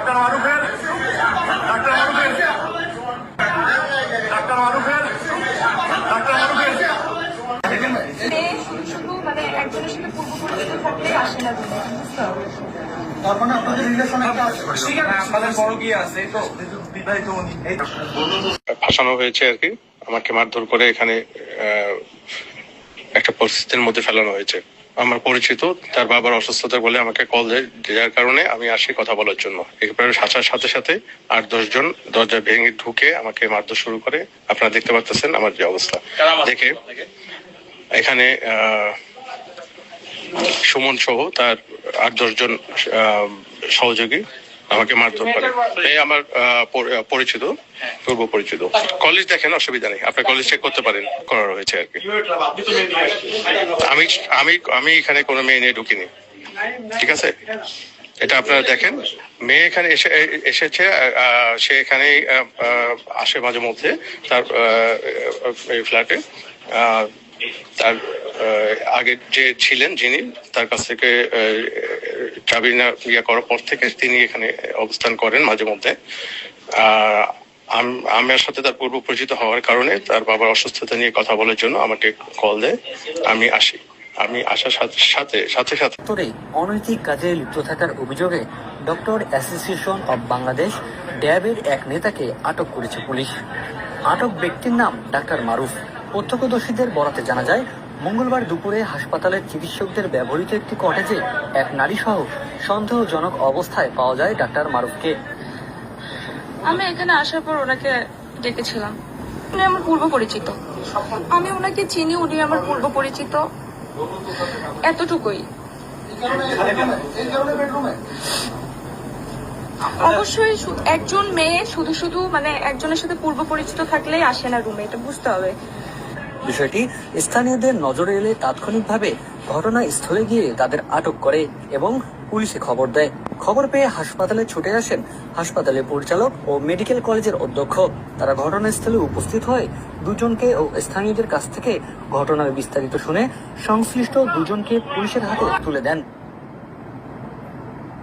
Doctor মারুফের doctor মারুফের doctor মারুফের doctor মারুফের শুধু মানে একজনের সাথে পূর্ব পরিচিত থাকলেই আসে না বুঝতে হবে। তার মানে আপনাদের রিলেশন একটা আমাদের বড় গিয়ে আছে তো বিবাহিত উনি ফাঁসানো হয়েছে আর কি। আমাকে মারধর করে এখানে একটা পরিস্থিতির মধ্যে ফেলানো হয়েছে। আমার পরিচিত তার বাবার অসুস্থতা বলে আমাকে কল দেয়, যার কারণে আমি আসি কথা বলার জন্য। এরপরে আসার সাথে সাথে 8-10 জন দরজা ভেঙে ঢুকে আমাকে মারধর শুরু করে। আপনারা দেখতে পাচ্ছেন আমার যে অবস্থা দেখে। এখানে সুমন সহ তার 8-10 জন সহযোগী আমাকে মারধর করে। এই আমার পরিচিত, পূর্ব পরিচিত। কলেজ দেখেন, অসুবিধা নেই, আপনার কলেজ চেক করতে পারেন, করা হয়েছে আর কি। আমি আমি আমি এখানে কোনো মেয়ে নিয়ে ঢুকিনি, ঠিক আছে? এটা আপনারা দেখেন। মেয়ে এখানে এসেছে, সে এখানে আসে মাঝে মধ্যে তার ফ্ল্যাটে। তার আগে যে ছিলেন যিনি, তার কাছ থেকে চাবি না করার পর থেকে তিনি এখানে অবস্থান করেন মাঝে মধ্যে। আমার সাথে তার পূর্ব পরিচিত হওয়ার কারণে তার বাবার অসুস্থতা নিয়ে কথা বলার জন্য আমাকে কল দেয়। আমি আসি। আমি আসার সাথে সাথে অনৈতিক কাজে লিপ্ত থাকার অভিযোগে ডক্টর অ্যাসোসিয়েশন অব বাংলাদেশ ড্যাবের এক নেতাকে আটক করেছে পুলিশ। আটক ব্যক্তির নাম ডাক্তার মারুফ। প্রত্যক্ষদর্শীদের বরাতে জানা যায়, মঙ্গলবার দুপুরে হাসপাতালের চিকিৎসকদের ব্যবহৃত একটি কটেজে এক নারী সহ সন্দেহজনক অবস্থায় পাওয়া যায় ডাক্তার মারুফকে। আমি এখানে আসার পর ওনাকে ডেকেছিলাম। উনি আমার পূর্ব পরিচিত, আমি ওনাকে চিনি, উনি আমার পূর্ব পরিচিত, এতটুকুই। অবশ্যই একজন মেয়ে শুধু শুধু মানে একজনের সাথে পূর্ব পরিচিত থাকলেই আসে না রুমে, এটা বুঝতে হবে। বিষয়টি স্থানীয়দের নজরে এলে তাৎক্ষণিকভাবে ঘটনাস্থলে গিয়ে তাদের আটক করে এবং পুলিশে খবর দেয়। খবর পেয়ে হাসপাতালে ছুটে আসেন হাসপাতালের পরিচালক ও মেডিকেল কলেজের অধ্যক্ষ। তারা ঘটনাস্থলে উপস্থিত হয়ে দুজনকে ও স্থানীয়দের কাছ থেকে ঘটনার বিস্তারিত শুনে সংশ্লিষ্ট দুজনকে পুলিশের হাতে তুলে দেন।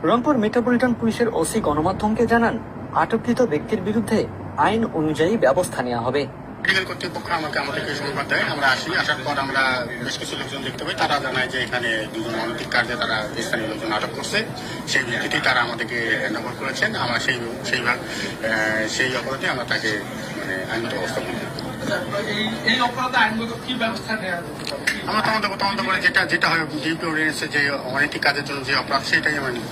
রংপুর মেট্রোপলিটন পুলিশের ওসি গণমাধ্যমকে জানান, আটককৃত ব্যক্তির বিরুদ্ধে আইন অনুযায়ী ব্যবস্থা নেওয়া হবে। মেডিকেল কর্তৃপক্ষ আমাদেরকে সংবাদ দেয়, আমরা আসি। আসার পর আমরা বেশ কিছু লোকজন দেখতে পাই। তারা জানায় যে এখানে দুজন অনৈতিক কার্যে তারা স্থানীয় লোকজন আটক করছে। সেই ভিত্তিতেই তারা আমাদেরকে হ্যান্ডওভার করেছেন। আমরা সেই অপরাধে আমরা তাকে মানে আইনগত ব্যবস্থা করি। এই অপরাধে আইনগত কি ব্যবস্থা নেওয়া হবে? আমরা তদন্ত করে যেটা হয় ডিউটি অর্ডিনেন্সে যে অনৈতিক কাজের জন্য যে অপরাধ, সেটাই আমরা নিই।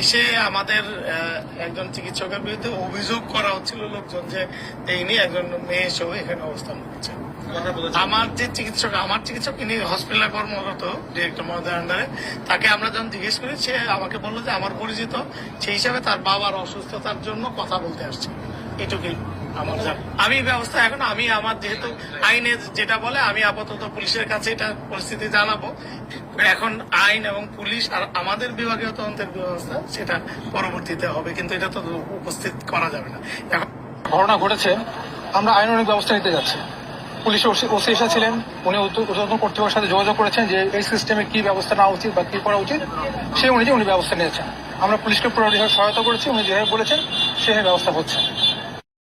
এসে আমাদের একজন চিকিৎসকের বিরুদ্ধে অভিযোগ করা হচ্ছিল লোকজন যে ইনি একজন মেয়ে সহ এখানে অবস্থান করছেন। আমার চিকিৎসক ইনি হসপিটালে কর্মরত ডিরেক্টর মহোদয়ের আন্ডারে। তাকে আমরা যখন জিজ্ঞেস করি, সে আমাকে বললো যে আমার পরিচিত, সেই হিসাবে তার বাবার অসুস্থতার জন্য কথা বলতে আসছে। এটুকুই আমার জানা। আমি ব্যবস্থা এখন আমার যেহেতু আইনে যেটা বলে, আমি আপাতত পুলিশের কাছে এটা পরিস্থিতি জানাবো। এখন আইন এবং পুলিশ আর আমাদের বিভাগীয় তদন্তের ব্যবস্থা সেটা পরবর্তীতে হবে, কিন্তু এটা তো উপস্থিত করা যাবে না। এখন ঘটনা ঘটেছে, আমরা আইনানুগ ব্যবস্থা নিতে যাচ্ছি। পুলিশ ওসি এসেছিলেন, উনি ঊর্ধ্বতন কর্তৃপক্ষের সাথে যোগাযোগ করেছেন যে এই সিস্টেমে কি ব্যবস্থা নেওয়া উচিত বা কি করা উচিত, সেই অনুযায়ী উনি ব্যবস্থা নিয়েছেন। আমরা পুলিশকে পুরো সহায়তা করেছি, উনি যেভাবে বলেছেন সেভাবে ব্যবস্থা হচ্ছে।